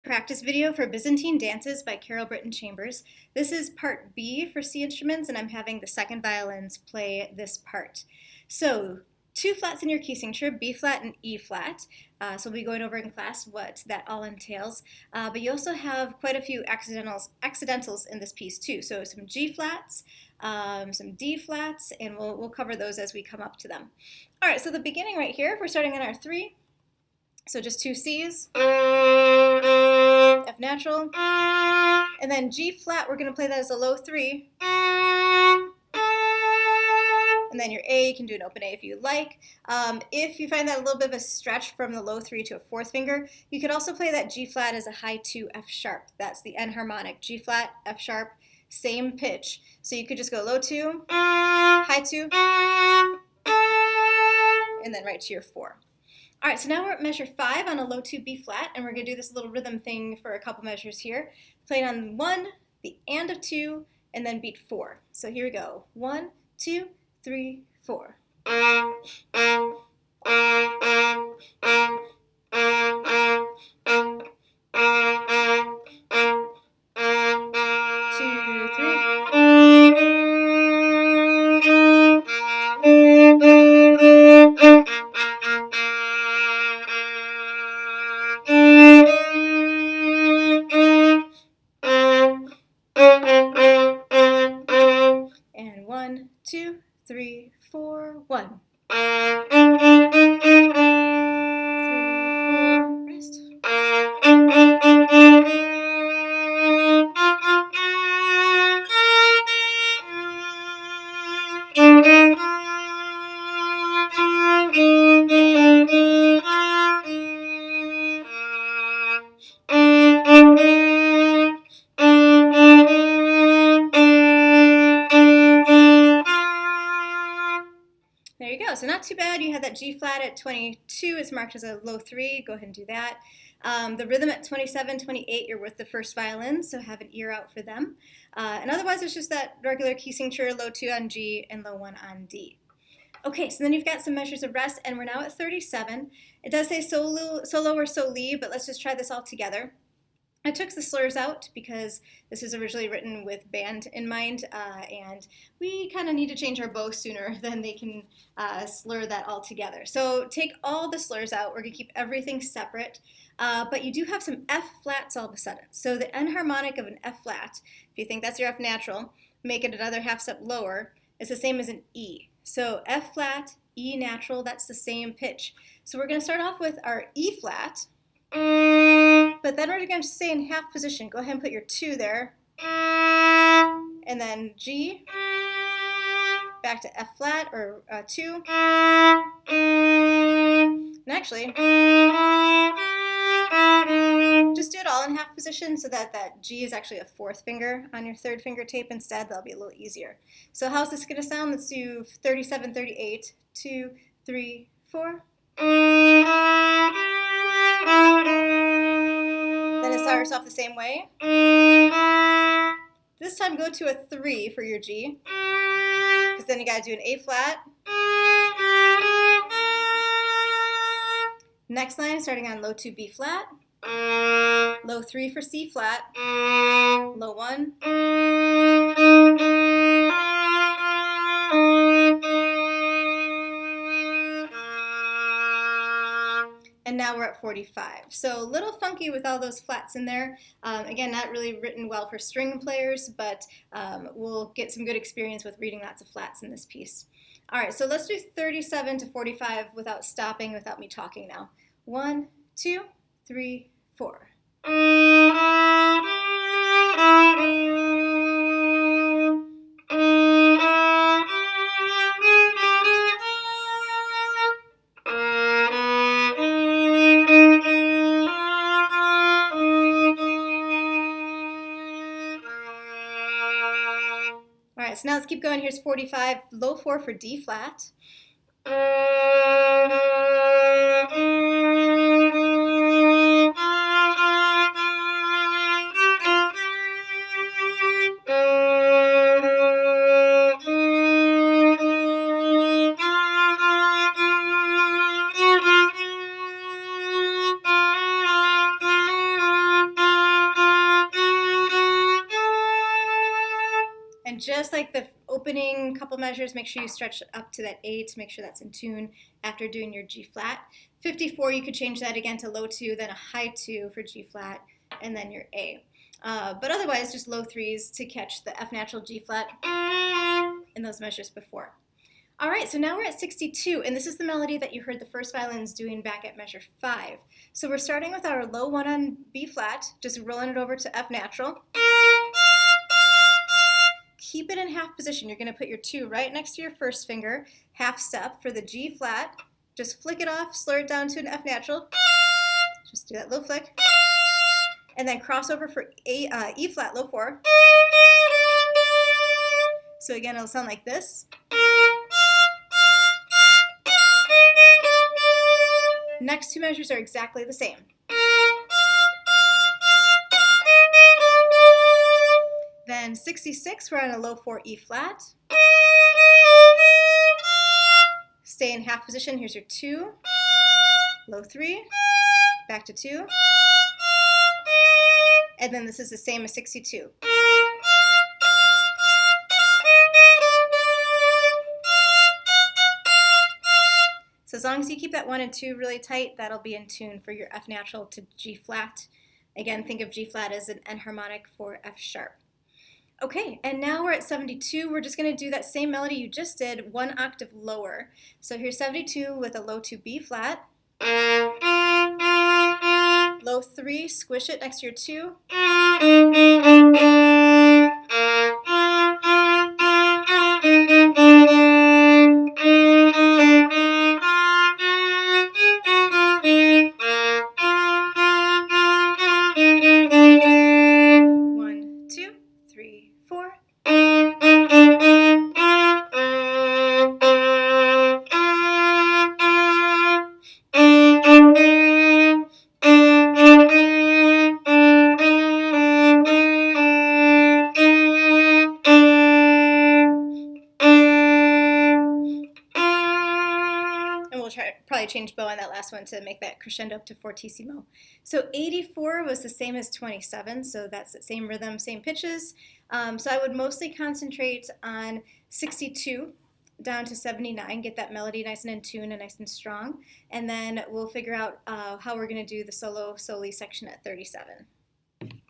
practice video for Byzantine Dances by Carol Britton Chambers. This is part B for C instruments, and I'm having the second violins play this part. So, two flats in your key signature, B flat and E flat. So we'll be going over in class what that all entails. But you also have quite a few accidentals in this piece too. So some G flats, some D flats, and we'll cover those as we come up to them. All right, so the beginning right here, we're starting on our 3. So just 2 C's, F natural, and then G flat, we're going to play that as a low 3. And then your A, you can do an open A if you like. If you find that a little bit of a stretch from the low 3 to a 4th finger, you could also play that G flat as a high 2 F sharp. That's the N harmonic. G flat, F sharp, same pitch. So you could just go low 2, high 2, and then right to your 4. All right, so now we're at measure 5 on a low 2 B flat, and we're going to do this little rhythm thing for a couple measures here. Playing on 1, the and of 2, and then beat 4. So here we go. 1, 2, 3, 4. 2, 3. And 1, 2, 3, 4, 1. 3, 4, rest. There you go. So not too bad. You had that G flat at 22. It's marked as a low 3. Go ahead and do that. The rhythm at 27, 28, you're with the first violin, so have an ear out for them. And otherwise, it's just that regular key signature, low 2 on G and low 1 on D. Okay, so then you've got some measures of rest, and we're now at 37. It does say solo or soli, but let's just try this all together. I took the slurs out because this is originally written with band in mind, and we kind of need to change our bow sooner than they can slur that all together. So take all the slurs out. We're going to keep everything separate, but you do have some F flats all of a sudden. So the N harmonic of an F flat, if you think that's your F natural, make it another half step lower, is the same as an E. So F flat, E natural, that's the same pitch. So we're going to start off with our E flat, but then we're going to stay in half position. Go ahead and put your 2 there, and then G, back to F flat, or 2, and actually, just do it all in half position so that that G is actually a 4th finger on your 3rd finger tape instead. That'll be a little easier. So how's this going to sound? Let's do 37, 38, 2, 3, 4. Then it starts off the same way. This time go to a 3 for your G, because then you got to do an A flat. Next line, starting on low 2 B flat, low 3 for C flat, low 1, and now we're at 45. So a little funky with all those flats in there. Again, not really written well for string players, but we'll get some good experience with reading lots of flats in this piece. All right, so let's do 37 to 45 without stopping, without me talking now. 1, 2, 3, 4. All right, so now let's keep going. Here's 45, low 4 for D flat. And just like the opening couple measures, make sure you stretch up to that A to make sure that's in tune after doing your G flat. 54, you could change that again to low 2, then a high 2 for G flat, and then your A. But otherwise, just low 3s to catch the F natural, G flat in those measures before. All right, so now we're at 62, and this is the melody that you heard the first violins doing back at measure 5. So we're starting with our low 1 on B flat, just rolling it over to F natural. Keep it in half position. You're going to put your 2 right next to your first finger, half step for the G flat. Just flick it off, slur it down to an F natural. Just do that low flick. And then cross over for E flat, low 4. So again, it'll sound like this. Next 2 measures are exactly the same. Then 66, we're on a low 4 E flat. Stay in half position. Here's your 2, low 3, back to 2. And then this is the same as 62. So as long as you keep that 1 and 2 really tight, that'll be in tune for your F natural to G flat. Again, think of G flat as an enharmonic for F sharp. Okay, and now we're at 72. We're just going to do that same melody you just did, 1 octave lower. So here's 72 with a low 2 B flat. Low 3, squish it next to your 2. Probably change bow on that last one to make that crescendo up to fortissimo. So 84 was the same as 27, so that's the same rhythm, same pitches. So I would mostly concentrate on 62 down to 79, get that melody nice and in tune and nice and strong, and then we'll figure out how we're going to do the solo soli section at 37.